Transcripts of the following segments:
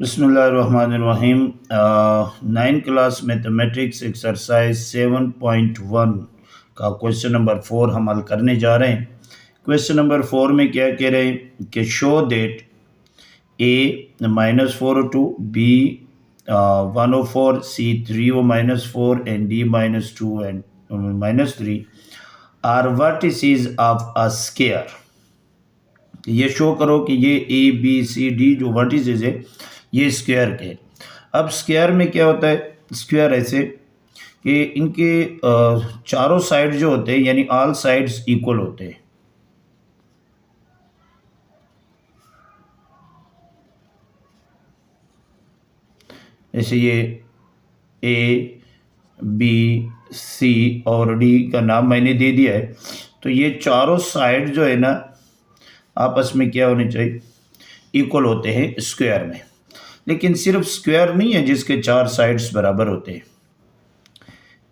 बिस्मिल्लाहिर्रहमानिर्रहीम। 9 class mathematics exercise 7.1 का question number 4 हम हल करने जा रहे हैं। क्वेश्चन नंबर 4 में क्या कह रहे हैं कि show that A -402, B 104, C 3O-4 and D -2 and -3 are vertices of a square. ये शो करो कि ये ए बी सी डी जो वर्टिसेस है ये स्क्वायर के हैं। अब स्क्वायर में क्या होता है, स्क्वायर ऐसे कि इनके चारों साइड जो होते हैं यानी ऑल साइड्स इक्वल होते हैं। जैसे ये ए बी सी और डी का नाम मैंने दे दिया है, तो ये चारों साइड जो है ना आपस में क्या होने चाहिए, इक्वल होते हैं स्क्वायर में। लेकिन सिर्फ स्क्वायर नहीं है जिसके चार साइड्स बराबर होते हैं,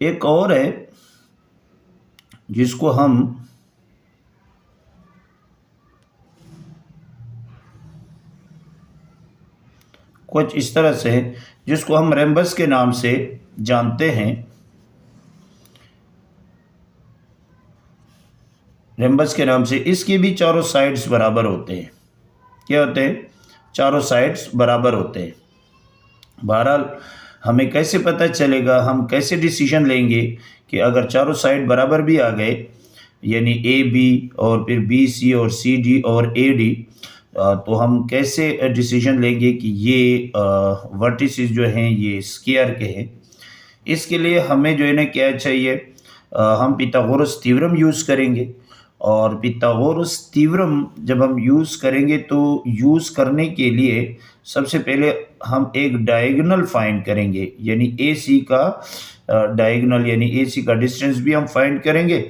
एक और है जिसको हम कुछ इस तरह से, जिसको हम रेम्बस के नाम से जानते हैं। रेम्बस के नाम से इसके भी चारों साइड्स बराबर होते हैं। क्या होते हैं? चारों साइड्स बराबर होते हैं। बहरहाल हमें कैसे पता चलेगा, हम कैसे डिसीजन लेंगे कि अगर चारों साइड बराबर भी आ गए यानी ए बी और फिर बी सी और सी डी और ए डी, तो हम कैसे डिसीजन लेंगे कि ये वर्टिसेस जो हैं ये स्क्वायर के हैं। इसके लिए हमें जो है ना क्या चाहिए, हम पिथागोरस थ्योरम यूज़ करेंगे। और पिथागोरस थ्योरम जब हम यूज़ करेंगे तो यूज़ करने के लिए सबसे पहले हम एक डायगोनल फाइंड करेंगे, यानी ए सी का डायगोनल यानी ए सी का डिस्टेंस भी हम फाइंड करेंगे।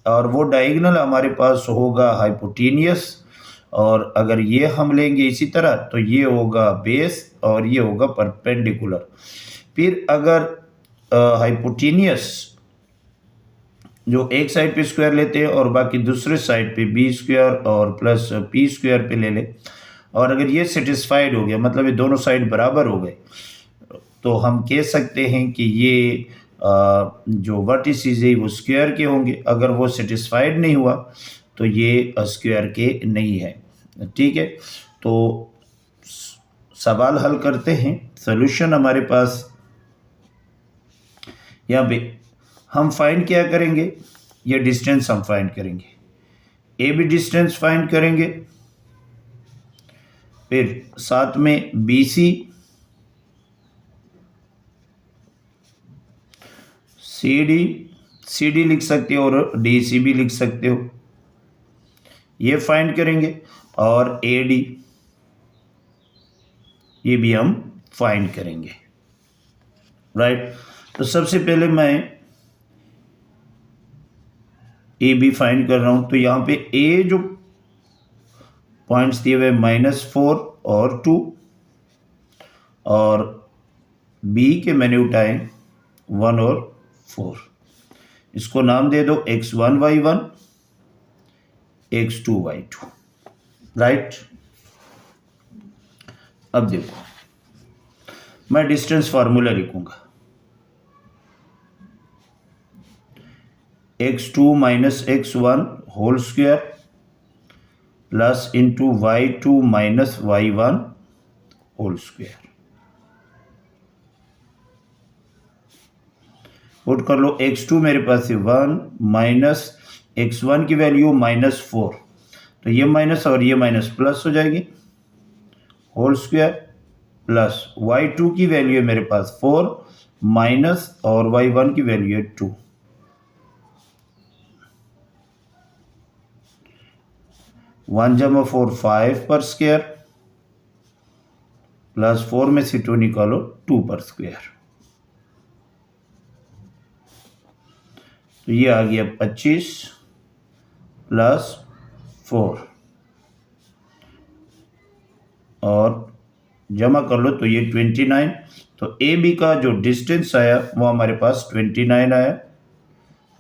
और वो डायगोनल हमारे पास होगा हाइपोटेनियस, और अगर ये हम लेंगे इसी तरह तो ये होगा बेस और ये होगा परपेंडिकुलर। फिर अगर हाइपोटेनियस जो एक साइड पे स्क्वायर लेते हैं और बाकी दूसरे साइड पे बी स्क्वायर और प्लस पी स्क्वायर पे ले लें, और अगर ये सेटिस्फाइड हो गया मतलब ये दोनों साइड बराबर हो गए, तो हम कह सकते हैं कि ये जो वर्टिसेस है वो स्क्वायर के होंगे। अगर वो सेटिस्फाइड नहीं हुआ तो ये स्क्वायर के नहीं है। ठीक है, तो सवाल हल करते हैं। सॉल्यूशन हमारे पास यहाँ पे हम फाइंड क्या करेंगे, ये डिस्टेंस हम फाइंड करेंगे। ए बी डिस्टेंस फाइंड करेंगे, फिर साथ में बी सी सी डी लिख सकते हो और डी सी भी लिख सकते हो, ये फाइंड करेंगे। और ए डी ये भी हम फाइंड करेंगे। राइट, तो सबसे पहले मैं ए बी फाइंड कर रहा हूं, तो यहां पे ए जो पॉइंट्स दिए हुए -4 और 2, और बी के मैंने उठाए 1 और 4। इसको नाम दे दो x1 y1 x2 y2। Right, अब देखो मैं डिस्टेंस फार्मूला लिखूंगा, x2 minus x1 whole square plus into y2 minus y1 whole square. Put कर लो, x2 मेरे पास है 1 माइनस x1 की वैल्यू -4, तो ये माइनस और ये माइनस प्लस हो जाएगी होल स्क्वायर, प्लस y2 की वैल्यू है मेरे पास 4 माइनस और y1 की वैल्यू है 2। 1 जमा 4 5 पर स्क्वायर, प्लस 4 में से 2 निकालो 2 पर स्क्वायर, तो ये आ गया 25 प्लस 4 और जमा कर लो तो ये 29। तो ए बी का जो डिस्टेंस आया वो हमारे पास 29 आया।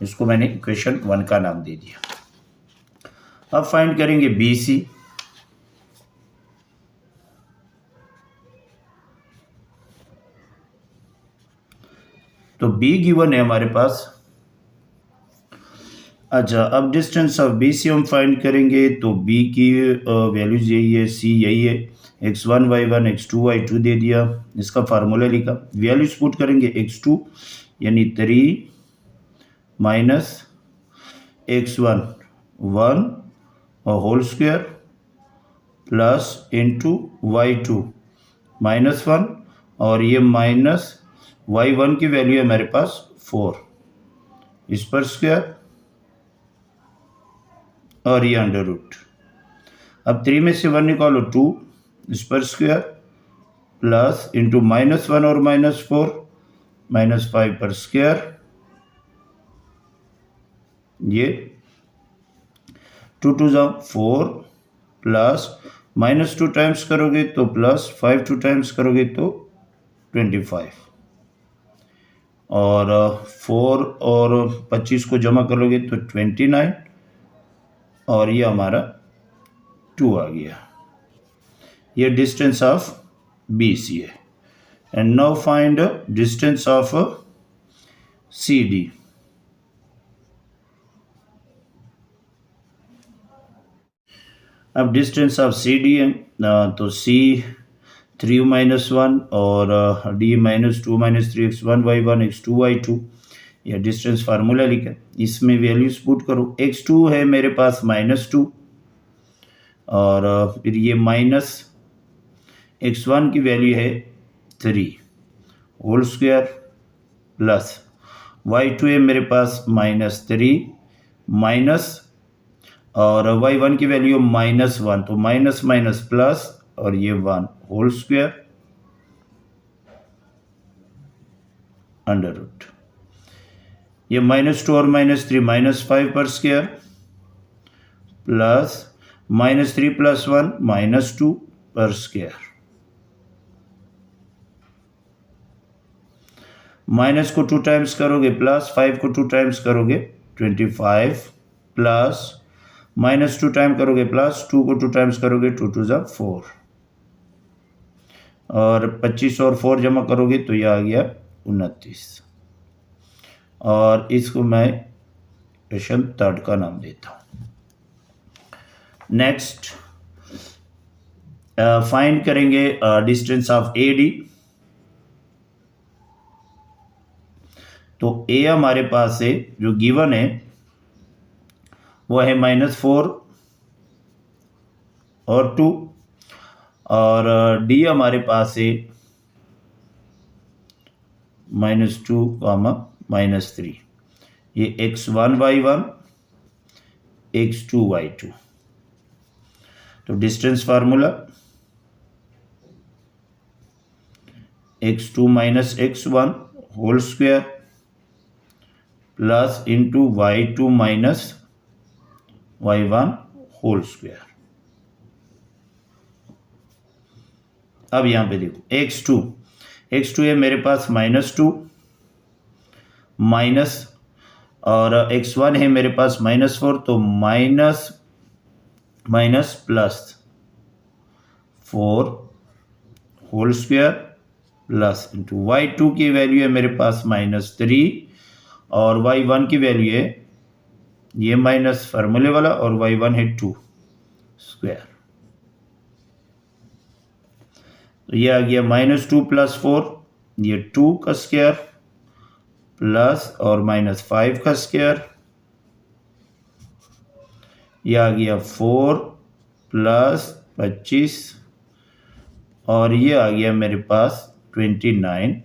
इसको मैंने इक्वेशन 1 का नाम दे दिया। अब फाइंड करेंगे बी सी। तो बी गिवन है हमारे पास। अच्छा, अब डिस्टेंस ऑफ बी से हम फाइंड करेंगे, तो बी की वैल्यूज यही है, सी यही है, x1 y1 x2 y2 दे दिया, इसका फार्मूला लिखा, वैल्यूज पुट करेंगे x2 यानी 3 माइनस x1 1 और whole square plus into y2 -1 और ये माइनस y1 की वैल्यू है मेरे पास 4, इस पर स्क्वायर और ये अंडर रूट। अब 3 में से 1 निकालो 2, इस पर स्क्वायर प्लस इंटू -1 और -4 -5 पर स्क्वायर, ये 2 2 4 प्लस -2 टाइम्स करोगे तो प्लस 5 2 टाइम्स करोगे तो 25 और 4 और 25 को जमा करोगे तो 29 और ये हमारा 2 आ गया। ये डिस्टेंस ऑफ बी सी है। And now find distance of C D. अब डिस्टेंस ऑफ सी डी है, तो सी 3 -1 और D -2 -3 x1 y1 x2 y2, यह डिस्टेंस फार्मूला लिखा, इसमें वैल्यूज पुट करो। x2 है मेरे पास -2 और फिर ये माइनस x1 की वैल्यू है 3 होल स्क्वायर प्लस y2 है मेरे पास -3 माइनस और y1 की वैल्यू -1, तो माइनस माइनस प्लस और ये 1 होल स्क्वायर अंडर रूट, ये -2 और -3 -5 पर स्क्वायर प्लस -3 + 1 -2 पर स्क्वायर, माइनस को 2 टाइम्स करोगे प्लस 5 को 2 टाइम्स करोगे 25 प्लस -2 टाइम करोगे प्लस 2 को 2 टाइम्स करोगे 2 2 ज़ा 4 और 25 और 4 जमा करोगे तो यह आ गया 29 और इसको मैं क्वेश्चन 3 का नाम देता हूँ। नेक्स्ट फाइंड करेंगे डिस्टेंस ऑफ ए डी। तो ए हमारे पास है जो गिवन है वो है -4 और 2 और डी हमारे पास है -2, -3, ये x1 y1 x2 y2। तो distance formula x2 - x1 whole square plus into y2 - y1 whole square. अब यहां पे देखो x2 है मेरे पास -2 माइनस और x1 है मेरे पास -4, तो minus minus plus 4 whole square plus into y2 की वैल्यू है मेरे पास -3 और y1 की वैल्यू है ये माइनस फार्मूले वाला और y1 है 2 स्क्वायर, तो ये आ गया -2 + 4, ये 2 का स्क्वायर प्लस और -5 का स्क्वायर, ये आ गया 4 + 25 और ये आ गया मेरे पास 29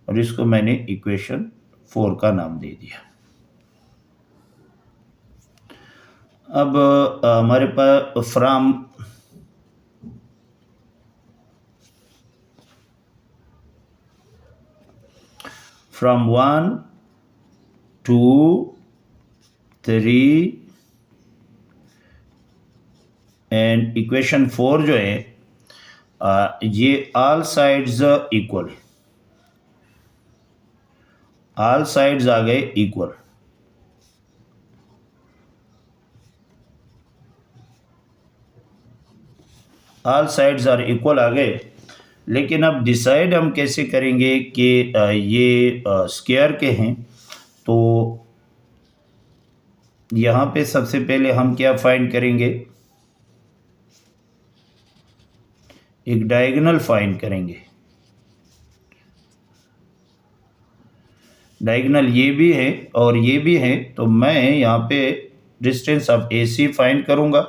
और इसको मैंने इक्वेशन 4 का नाम दे दिया। अब हमारे पास फ्रॉम 1 2 3 एंड इक्वेशन 4 जो है ये all sides equal, all sides आ गए equal, all sides are equal आ गए लेकिन अब डिसाइड हम कैसे करेंगे कि ये स्क्वायर के हैं। तो यहाँ पे सबसे पहले हम क्या फाइंड करेंगे, एक डायगोनल फाइंड करेंगे। डायगोनल ये भी है और ये भी है, तो मैं यहाँ पे डिस्टेंस ऑफ AC फाइंड करूँगा।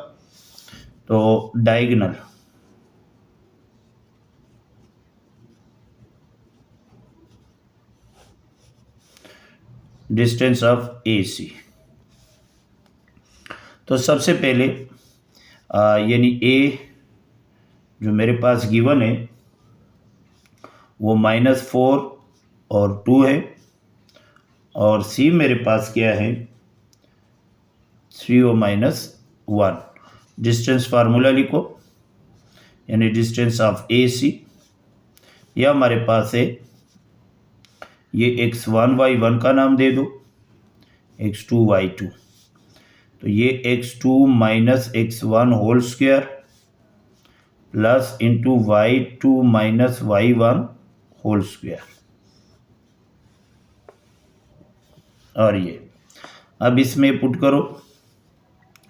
तो डायगोनल डिस्टेंस ऑफ AC, तो सबसे पहले यानी A जो मेरे पास गिवन है वो -4 और 2 है, और C मेरे पास क्या है 3 और -1। डिस्टेंस फार्मूला लिखो, यानी डिस्टेंस ऑफ AC यह हमारे पास है, ये x1 y1 का नाम दे दो, x2 y2, तो ये x2 minus x1 whole square plus into y2 minus y1 whole square. और ये अब इसमें पुट करो,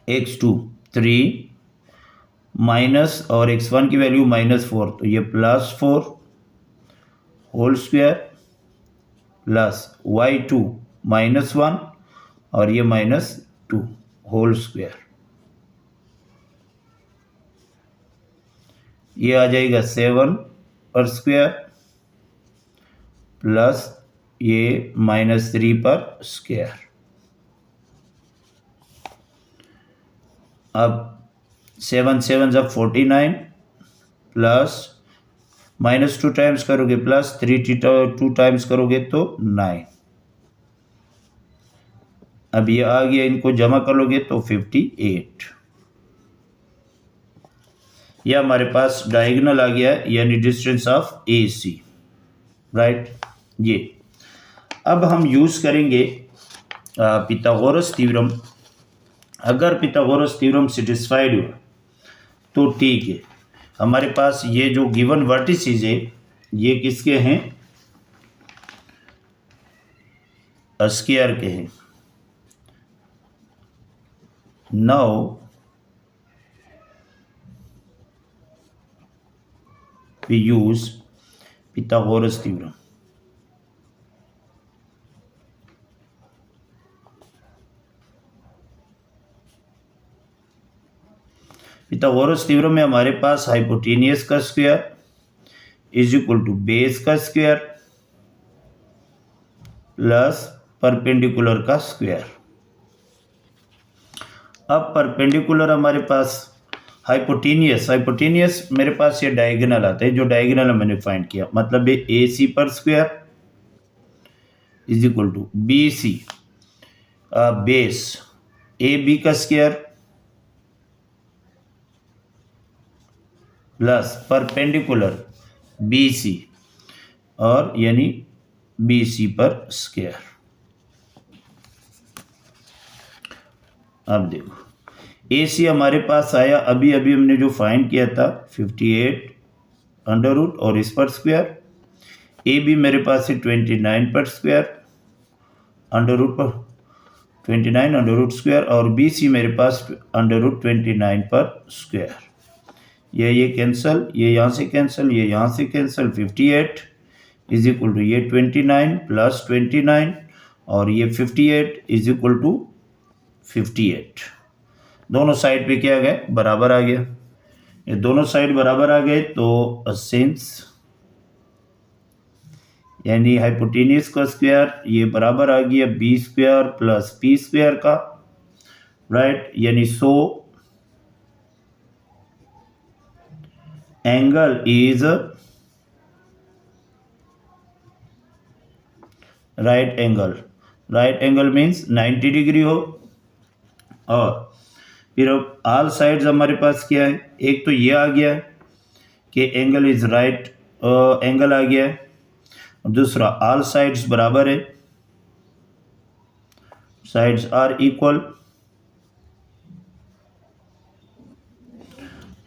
x2 3 माइनस और x1 की वैल्यू -4, तो ये +4 होल स्क्वायर प्लस y2 -1 और ये -2 होल स्क्वायर। ये आ जाएगा 7 पर स्क्वायर प्लस ये -3 पर स्क्वायर। अब 7 7 जब 49 प्लस -2 टाइम्स करोगे प्लस 3 2 टाइम्स करोगे तो 9। अब ये आ गया, इनको जमा कर लोगे तो 58। यह हमारे पास डायगोनल आ गया, यानी डिस्टेंस ऑफ AC, राइट। ये अब हम यूज़ करेंगे पिथागोरस थ्योरम। अगर पिथागोरस थ्योरम सेटिस्फाइड हुआ तो ठीक है, हमारे पास ये जो गिवन वर्टिसेस है ये किसके हैं, स्क्वायर के हैं। Now we use Pythagoras theorem. Pythagoras theorem में हमारे पास हाइपोटेनियस का square is equal to base का स्क्वायर प्लस परपेंडिकुलर का स्क्वायर। अब परपेंडिकुलर हमारे पास हाइपोटेनियस मेरे पास ये डायगोनल आता है, जो डायगोनल मैंने फाइंड किया, मतलब ये AC पर square is equal to BC base AB का स्क्वायर प्लस परपेंडिकुलर BC और यानी BC पर स्क्वायर। अब देखो AC हमारे पास आया, अभी हमने जो फाइंड किया था 58 अंडर रूट और इस पर स्क्वायर। AB मेरे पास है 29 पर स्क्वायर अंडर रूट पर 29 अंडर रूट स्क्वायर, और BC मेरे पास अंडर रूट 29 पर स्क्वायर। ये कैंसल, ये यहाँ से कैंसल, ये यहाँ से कैंसल, 58 इज इक्वल टू ये 29 प्लस 29 और ये 58 इज इक्वल टू 58। दोनों साइड पे क्या आ गया, बराबर आ गया। ये दोनों साइड बराबर आ गए तो सिंस यानी हाइपोटेनियस का स्क्वायर ये बराबर आ गया B square plus P square का, राइट। यानी so angle is right angle. Right angle means 90 degree हो, और फिर अब ऑल साइड्स हमारे पास क्या है, एक तो ये आ गया कि एंगल इज राइट एंगल आ गया है, दूसरा ऑल साइड्स बराबर है, साइड्स आर इक्वल।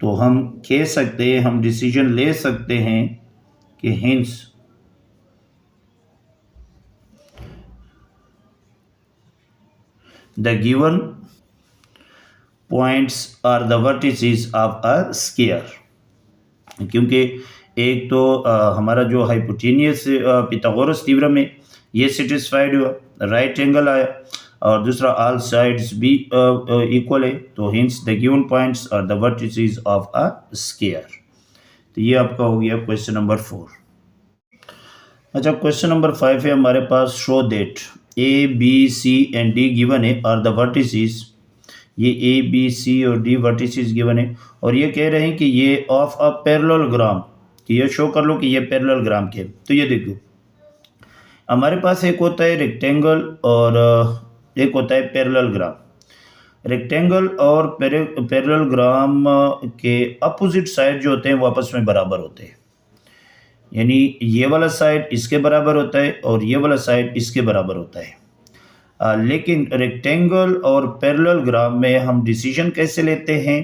तो हम कह सकते हैं, हम डिसीजन ले सकते हैं कि hence the given points are the vertices of a sphere। क्योंकि एक तो हमारा जो हाइपोटेनियस पिथागोरस थ्योरम है ये सेटिस्फाइड हुआ, राइट एंगल आया, और दूसरा ऑल साइड्स भी इक्वल है, तो hence the given points are the vertices of a square. तो ये आपका हो गया क्वेश्चन नंबर 4। अच्छा, क्वेश्चन नंबर 5 है हमारे पास, show that A B C and D given है आर द वर्टिसेस। ये ए बी सी और डी वर्टिसेस गिवन है और ये कह रहे हैं कि ये ऑफ अ पैरेललोग्राम, कि ये शो कर लो कि ये पैरेललोग्राम के। तो ये देखो हमारे पास एक होता है रेक्टेंगल और एक होता है पैरेललोग्राम। रेक्टेंगल और पैरेललोग्राम के अपोजिट साइड जो होते हैं वो आपस में बराबर होते हैं, यानी ये वाला साइड इसके बराबर होता है और ये वाला साइड इसके बराबर होता है। लेकिन रेक्टेंगल और पैरेललोग्राम में हम डिसीजन कैसे लेते हैं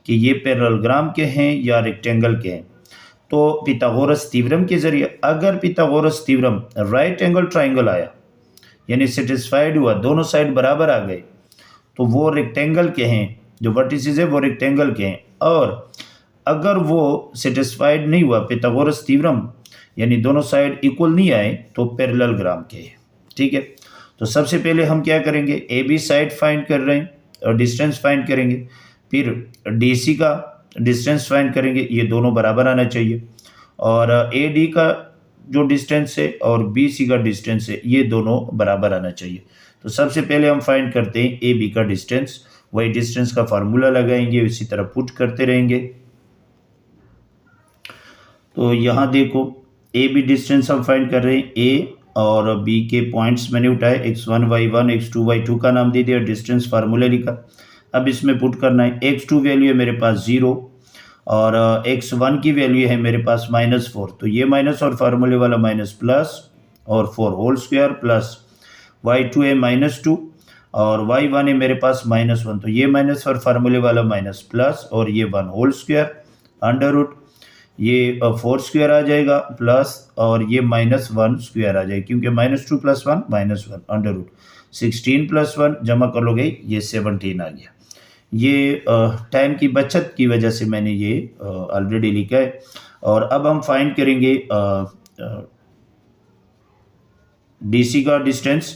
कि ये पैरेललोग्राम के हैं या रेक्टेंगल के हैं? तो पिथागोरस थ्योरम के ज़रिए, अगर Pythagoras theorem right angle triangle आया यानी सेटिस्फाइड हुआ, दोनों साइड बराबर आ गए, तो वो रेक्टेंगल के हैं, जो वर्टिसेस है वो रेक्टेंगल के हैं। और अगर वो सेटिस्फाइड नहीं हुआ पिथागोरस थ्योरम, यानी दोनों साइड इक्वल नहीं आए, तो पैरेललोग्राम के हैं। ठीक है, तो सबसे पहले हम क्या करेंगे, ए बी साइड फाइंड कर रहे हैं और डिस्टेंस फाइंड करेंगे, फिर डी सी का डिस्टेंस फाइंड करेंगे, ये दोनों बराबर आना चाहिए, और ए डी का जो डिस्टेंस है और बी सी का डिस्टेंस है ये दोनों बराबर आना चाहिए। तो सबसे पहले हम फाइंड करते हैं ए बी का डिस्टेंस, वही डिस्टेंस का फार्मूला लगाएंगे, इसी तरह पुट करते रहेंगे। तो यहाँ देखो ए बी डिस्टेंस हम फाइंड कर रहे हैं, ए और बी के पॉइंट्स मैंने उठाए, x1 y1 x2 y2 का नाम दे दिया, डिस्टेंस फार्मूला लिखा। अब इसमें पुट करना है, x2 वैल्यू है मेरे पास 0 और x1 की वैल्यू है मेरे पास -4, तो ये माइनस और फार्मूले वाला माइनस प्लस और 4 होल स्क्वायर प्लस y2 है -2 और y1 है मेरे पास -1, तो ये माइनस और फार्मूले वाला माइनस प्लस और ये 1 होल स्क्वायर अंडर रूट, ये 4 स्क्वायर आ जाएगा प्लस और ये -1 स्क्वायर आ जाएगा, क्योंकि -2 + 1 -1 अंडर रूट 16 + 1 जमा कर लोगे ये 17 आ गया। ये टाइम की बचत की वजह से मैंने ये ऑलरेडी लिखा है। और अब हम फाइंड करेंगे डी सी का डिस्टेंस।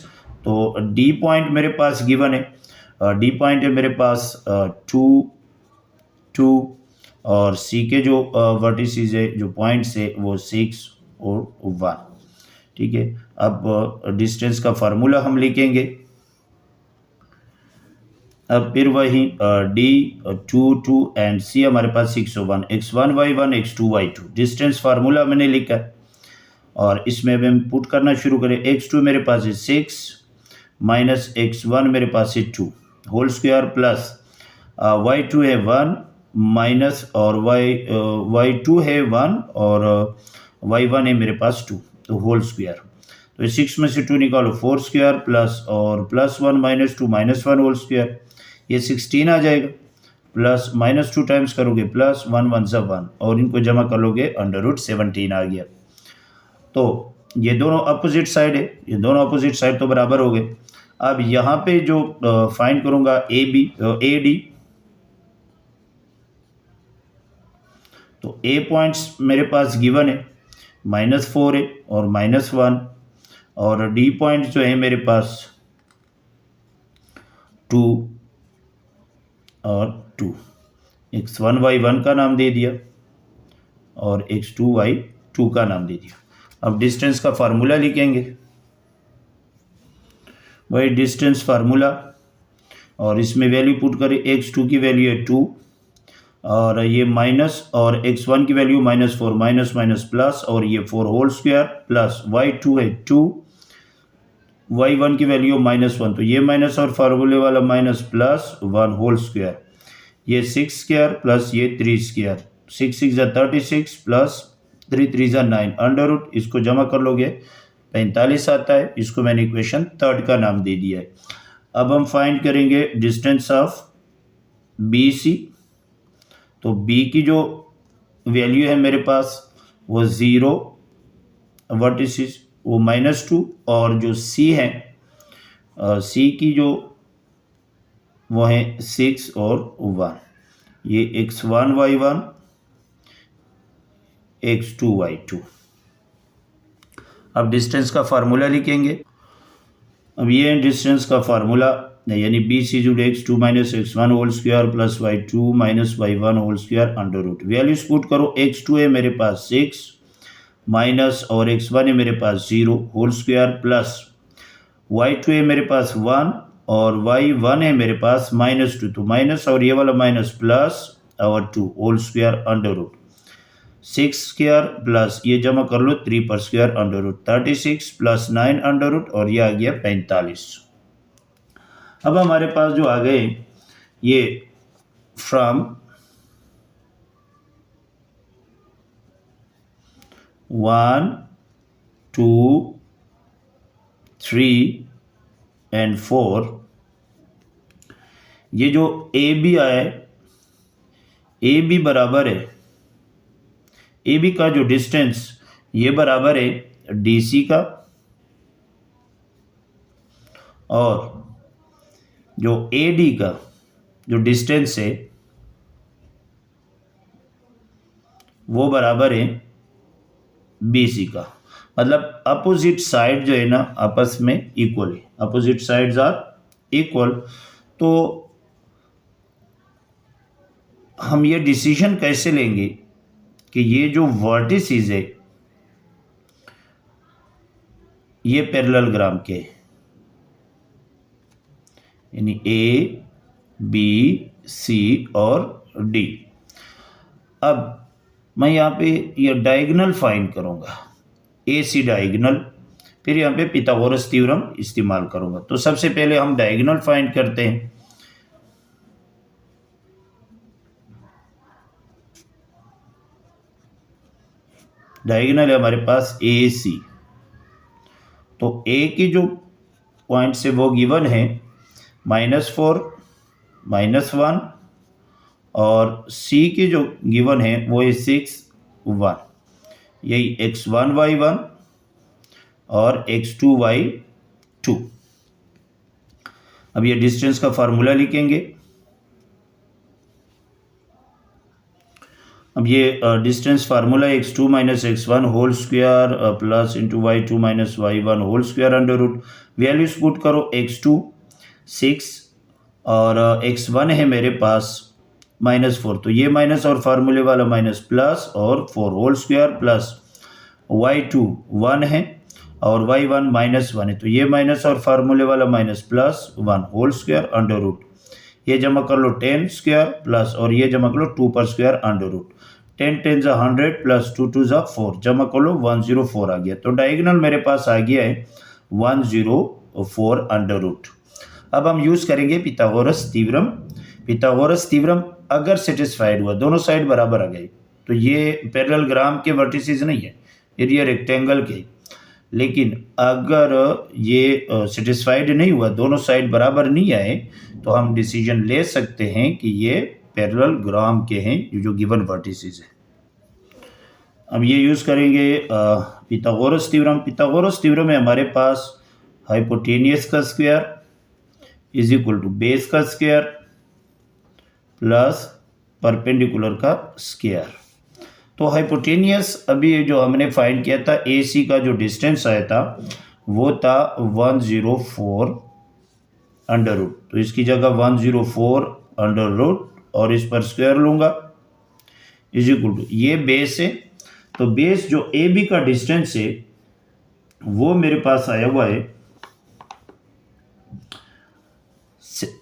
तो डी पॉइंट मेरे पास गिवन है, डी पॉइंट है मेरे पास 2 2 और सी के जो वर्टिसेस है, जो पॉइंट्स है वो 6 और 1। ठीक है, अब डिस्टेंस का फार्मूला हम लिखेंगे। अब फिर वही डी 2 2 एंड सी हमारे पास 6 और 1, x1 y1 x2 y2 distance formula मैंने लिखा है और इसमें अब हम पुट करना शुरू करें। x2 मेरे पास है 6 माइनस x1 मेरे पास है 2 होल स्क्वायर प्लस y2 है 1 माइनस और y2 है 1 और y1 है मेरे पास 2, तो होल स्क्वायर। तो 6 में से 2 निकालो, 4 स्क्वायर प्लस और +1 -2 -1 होल स्क्वायर, ये 16 आ जाएगा, प्लस -2 टाइम्स करोगे प्लस 1 1 सा 1 और इनको जमा कर लोगे अंडर रूट 17 आ गया। तो ये दोनों अपोजिट साइड है, ये दोनों अपोजिट साइड तो बराबर हो गए। अब यहाँ पे जो फाइंड करूँगा ए डी, तो ए पॉइंट्स मेरे पास गिवन है -4 है और -1, और डी पॉइंट जो है मेरे पास 2 और 2, x1 y1 का नाम दे दिया और x2 y2 का नाम दे दिया। अब डिस्टेंस का फार्मूला लिखेंगे, वही डिस्टेंस फार्मूला, और इसमें वैल्यू पुट करें, x2 की वैल्यू है 2 और ये माइनस, और x1 की वैल्यू -4 माइनस माइनस प्लस और ये 4 होल स्क्वायर प्लस y2 है 2, y1 की वैल्यू -1, तो ये माइनस और फार्मूले वाला माइनस प्लस 1 होल स्क्वायर, ये 6 स्क्वायर प्लस ये 3 स्क्वायर, 6 6 = 36 प्लस 3 3 = 9 अंडर रूट, इसको जमा कर लोगे 45 आता है। इसको मैंने इक्वेशन 3 का नाम दे दिया है। अब हम फाइंड करेंगे डिस्टेंस ऑफ बी सी। तो बी की जो वैल्यू है मेरे पास वो 0 वर्टिसेस वो -2, और जो सी है सी की जो वो है 6 और 1, ये x1 y1 x2 y2। अब डिस्टेंस का फार्मूला लिखेंगे। अब ये है डिस्टेंस का फार्मूला, यानी बी सी जुड़ x2 minus x1 whole square plus y2 minus y1 whole square under root. Values put करो, x2 है मेरे पास 6 माइनस और x1 है मेरे पास 0 होल स्क्वायर प्लस y2 है मेरे पास 1 और y1 है मेरे पास -2, तो माइनस और ये वाला माइनस प्लस और 2 whole square under root 6 square plus ये जमा कर लो 3 पर square under root 36 plus 9 under root और ये आ गया 45। अब हमारे पास जो आ गए ये फ्रॉम 1 2 3 एंड 4, ये जो ए बी आया है, ए बी बराबर है, ए बी का जो डिस्टेंस ये बराबर है डी सी का, और जो ए डी का जो डिस्टेंस है वो बराबर है बी सी का। मतलब अपोजिट साइड जो है ना आपस में इक्वल है, अपोजिट साइड्स आर इक्वल। तो हम ये डिसीजन कैसे लेंगे कि ये जो वर्टिसेस है ये पैरेललोग्राम के, यानी ए बी सी और डी। अब मैं यहाँ पे ये डायगोनल फाइंड करूँगा, ए सी डायगोनल, फिर यहाँ पे पिथागोरस थ्योरम इस्तेमाल करूँगा। तो सबसे पहले हम डायगोनल फाइंड करते हैं। डायगोनल है हमारे पास ए सी, तो ए की जो पॉइंट से वो गिवन है -4 -1, और सी की जो गिवन है वो है 6 1, यही x1 y1 और x2 y2। अब ये डिस्टेंस का फार्मूला लिखेंगे। अब ये distance formula x2 minus x1 whole square plus into y2 minus y1 whole square under root. Values put करो, x2 6 और x1 है मेरे पास -4, तो ये माइनस और फार्मूले वाला माइनस प्लस और 4 होल स्क्वायर प्लस y2 1 है और y1 -1 है, तो ये माइनस और फार्मूले वाला minus plus 1 whole square under root. ये जमा कर लो 10 स्क्वायर प्लस और ये जमा कर लो 2 पर स्क्वायर अंडर रूट। 10 10 ज़ा 100 प्लस 2 2 ज़ा 4, जमा कर लो 104 आ गया। तो डायगोनल मेरे पास आ गया है 104 अंडर रूट। अब हम यूज़ करेंगे पिथागोरस थ्योरम। पिथागोरस थ्योरम अगर सेटिस्फाइड हुआ, दोनों साइड बराबर आ गई, तो ये पैरेललोग्राम के वर्टिसेस नहीं है, ये रेक्टेंगल के। लेकिन अगर ये सेटिस्फाइड नहीं हुआ, दोनों साइड बराबर नहीं आए, तो हम डिसीजन ले सकते हैं कि ये पैरेललोग्राम के हैं, ये जो गिवन वर्टिसेस है। अब ये यूज़ करेंगे पिथागोरस थ्योरम। पिथागोरस थ्योरम में हमारे पास हाइपोटेनियस का square is equal to base का स्क्वायर प्लस परपेंडिकुलर का स्क्वायर। तो हाइपोटेनियस अभी जो हमने फाइंड किया था, ए सी का जो डिस्टेंस आया था वो था 104 अंडर रूट, तो इसकी जगह 104 अंडर रूट और इस पर स्क्वायर लूँगा इज इक्वल टू, ये बेस है, तो बेस जो ए बी का डिस्टेंस है वो मेरे पास आया हुआ है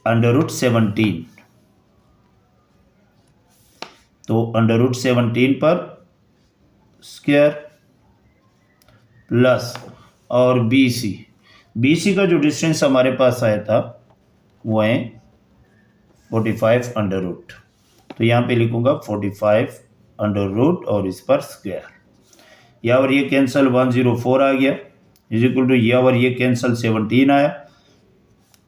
अंडर रूट 17, तो अंडर रूट 17 पर स्क्वायर प्लस और बी सी का जो डिस्टेंस हमारे पास आया था वो है 45 अंडर रूट, तो यहाँ पे लिखूंगा 45 अंडर रूट और इस पर स्क्वायर। यहाँ और ये कैंसिल 104 आ गया इज इक्वल टू, यहाँ और ये कैंसिल 17 आया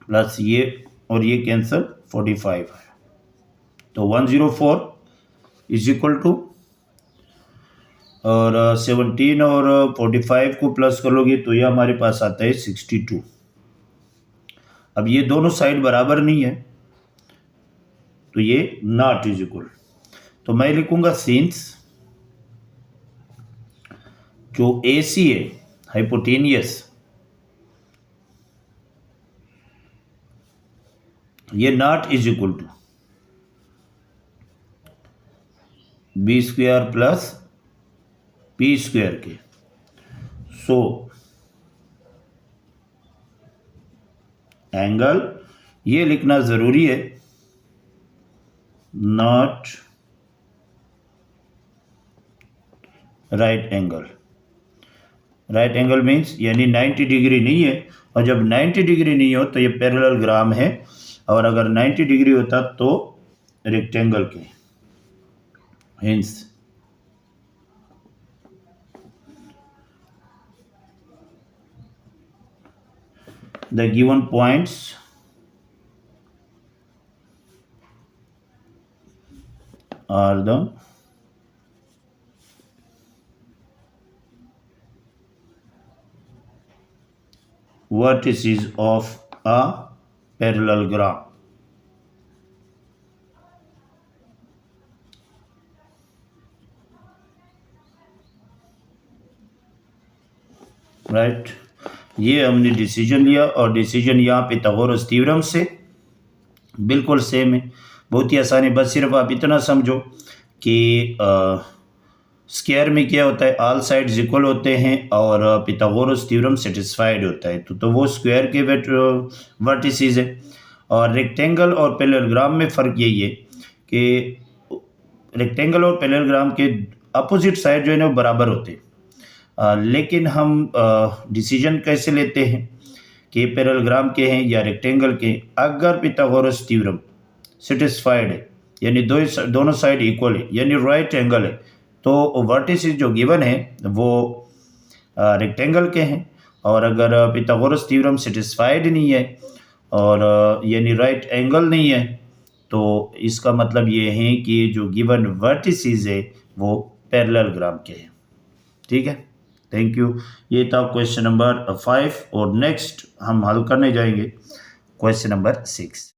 प्लस ये और ये कैंसिल 45 आया, तो 104 इज इक्वल टू और 17 और 45 को प्लस कर लोगे तो ये हमारे पास आता है 62। अब ये दोनों साइड बराबर नहीं है तो ये नॉट इज इक्वल, तो मैं लिखूंगा सिंस जो AC है हाइपोटेनियस, ये not is equal to B square plus P square के, सो एंगल ये लिखना ज़रूरी है, not right angle. Right angle means यानी 90 डिग्री नहीं है, और जब 90 डिग्री नहीं हो तो ये पैरेललोग्राम है, और अगर 90 डिग्री होता तो रेक्टेंगल के। Hence the given points are the vertices of a parallelogram. Right, ये हमने डिसीजन लिया, और डिसीजन यहाँ पिथागोरस थ्योरम से बिल्कुल सेम है, बहुत ही आसान है। बस सिर्फ आप इतना समझो कि स्क्वायर में क्या होता है, ऑल साइड्स इक्वल होते हैं, और पिथागोरस थ्योरम सेटिस्फाइड होता है, तो वो स्क्वायर के वर्टिसेस है। और रेक्टेंगल और पैरेललोग्राम में फ़र्क यही है कि रेक्टेंगल और पैरेललोग्राम के अपोजिट साइड जो है ना वो बराबर होते हैं, लेकिन हम डिसीजन कैसे लेते हैं कि पैरेललोग्राम के हैं या रेक्टेंगल के। अगर पिथागोरस थ्योरम सेटिस्फाइड है यानी दोनों साइड इक्वल है यानी राइट एंगल है, तो वर्टिसेस जो गिवन है वो रेक्टेंगल के हैं। और अगर पिथागोरस थ्योरम सेटिस्फाइड नहीं है और यानी राइट एंगल नहीं है, तो इसका मतलब ये है कि जो गिवन वर्टिसेस है वो पैरेललोग्राम के हैं। ठीक है, थैंक यू। ये था क्वेश्चन नंबर 5, और नेक्स्ट हम हल करने जाएंगे क्वेश्चन नंबर 6।